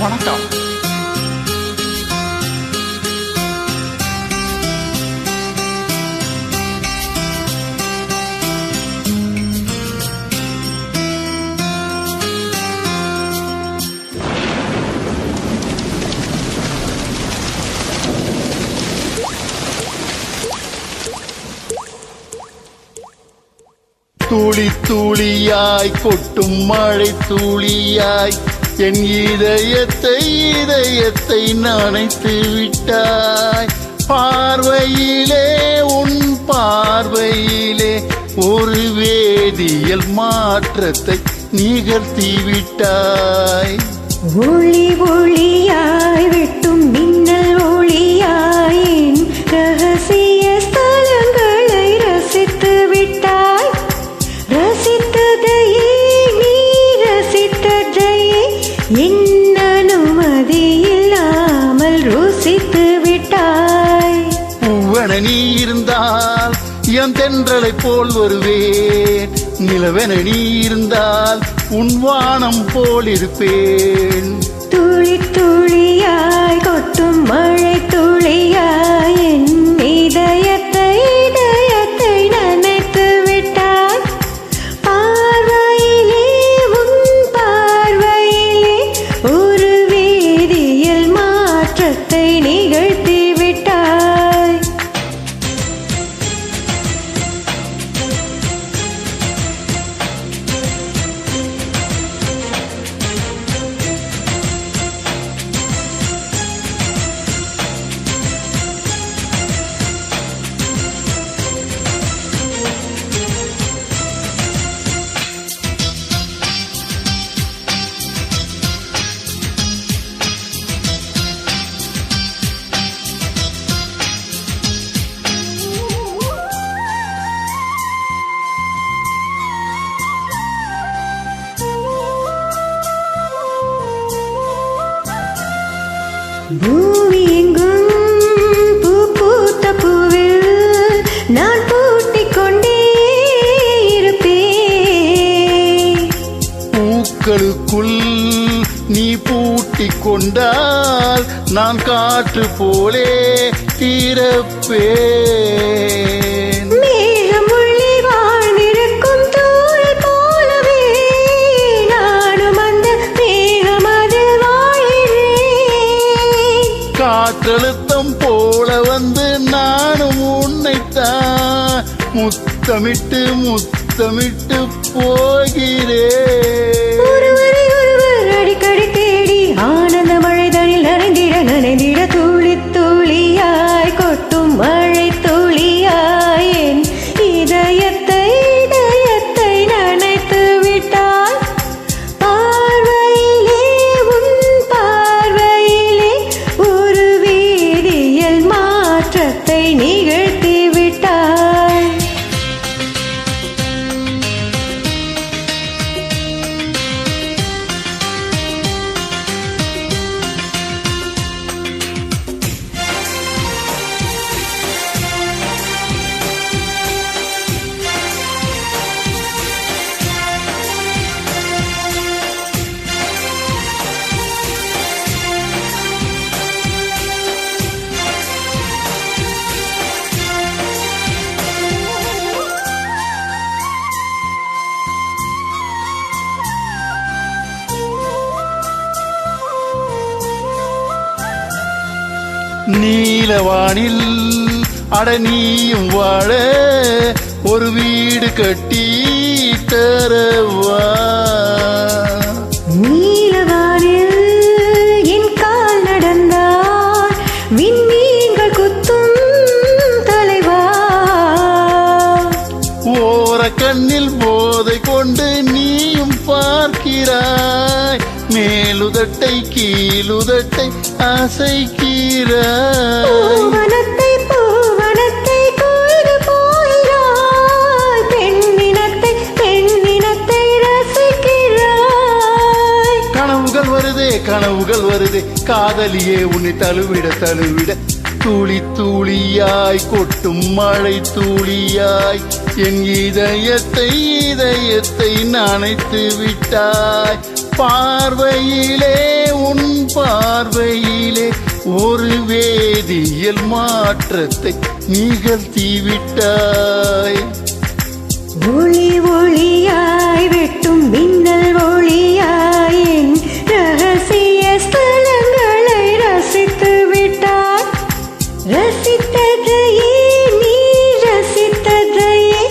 வணக்கம். துளி துளியாய் கொட்டும் மழை துளியாய் என் இதயத்தை நனைத்து விட்டாய். பார்வையிலே உன் பார்வையிலே ஒரு வேதியியல் மாற்றத்தை நிகழ்த்தி விட்டாய். ஒளி ஒளியாய் வெட்டும் மின்னல் ஒளியாய் என் ரகசிய ஸ்தலங்களை ரசித்து விட்டாய். ரசித்ததையே நீ ரசித்ததையே என் அனுமதி இல்லாமல் ருசித்து விட்டாய். பூவென நீ இருந்தால் என் தென்றலை போல் வருவேன். நிலவென நீ இருந்தால் உன் வானம் போல் இருப்பேன். துளி துளியாய் கொட்டும் மழை துளியாய் என் இதயத்தை நனைத்து விட்டாய். பார்வையிலே உன் பார்வையிலே ஒரு வேதியியல் மாற்றத்தை நிகழ்த்தி விட்டாய். பூமி எங்கும் பூ பூத்த பூவில் நான் பூட்டிக் கொண்டே இருப்பேன். பூக்களுக்குள் நீ பூட்டிக் கொண்டால் நான் காற்று போலே திறப்பேன். மேகம் உள்ளே வாழ்ந்திருக்கும் தூரல் போலவே நானும் அந்த மேகம் அதில் வாழ்கிறேன். காற்றழுத்தம் போல வந்து நானும் உன்னைத்தான் முத்தமிட்டு முத்தமிட்டு போகிறேன். ஒருவரை ஒருவர் அடிக்கடி தேடி ஆனந்த மழைதனில் நனைந்திட துளி துளியாய் கொட்டும் மழை துளியாய் என் இதயத்தை நனைத்து விட்டாய். பார்வையிலே உன் பார்வையிலே ஒரு வேதியியல் மாற்றத்தை நிகழ்த்தி விட்டாய். நீலவானில் அட நீயும் வாழ ஒரு வீடு கட்டி தரவா. நீலவானில் என் கால் நடந்தால் விண்மீன்கள் குத்தும் தலைவா. ஓர கண்ணில் போதை கொண்டு நீயும் பார்க்கிறாய். மேலுதட்டை கீழுதட்டை அசைக்கிறாய். பூவனத்தை கொய்து போகிறாய். பெண்ணினத்தை ரசிக்கிறாய். கனவுகள் வருதே காதலியே உன்னை தழுவிட துளி துளியாய் கொட்டும் மழை துளியாய் என் இதயத்தை நனைத்து விட்டாய். பார்வையிலே உன் ஒரு வேதியியல் மாற்றத்தை நிகழ்த்திவிட்டாய். ஒளி ஒளியாய் வெட்டும் மின்னல் ஒளியாய் என் ரகசிய ஸ்தலங்களை ரசித்து விட்டாய். ரசித்ததையே நீ ரசித்ததையே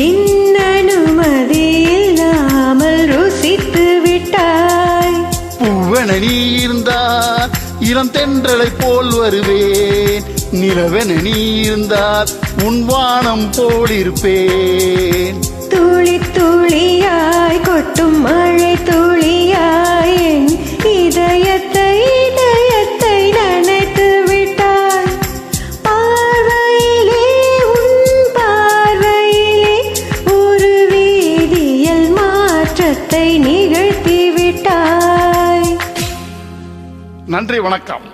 என் அனுமதி இல்லாமல் ருசித்து விட்டாய். பூவென நீ இருந்தால் இளம் தென்றலை போல் வருவேன், நிலவென நீ இருந்தால் உன் வானம் போல் இருப்பேன். துளி துளியாய் கொட்டும் மழை துளியாய் என் இதயத்தை இதயத்தை நனைத்து விட்டாய். பார்வையிலே உன் பார்வையிலே ஒரு வேதியியல் மாற்றத்தை நிகழ்த்தி விட்டாய். நன்றி, வணக்கம்.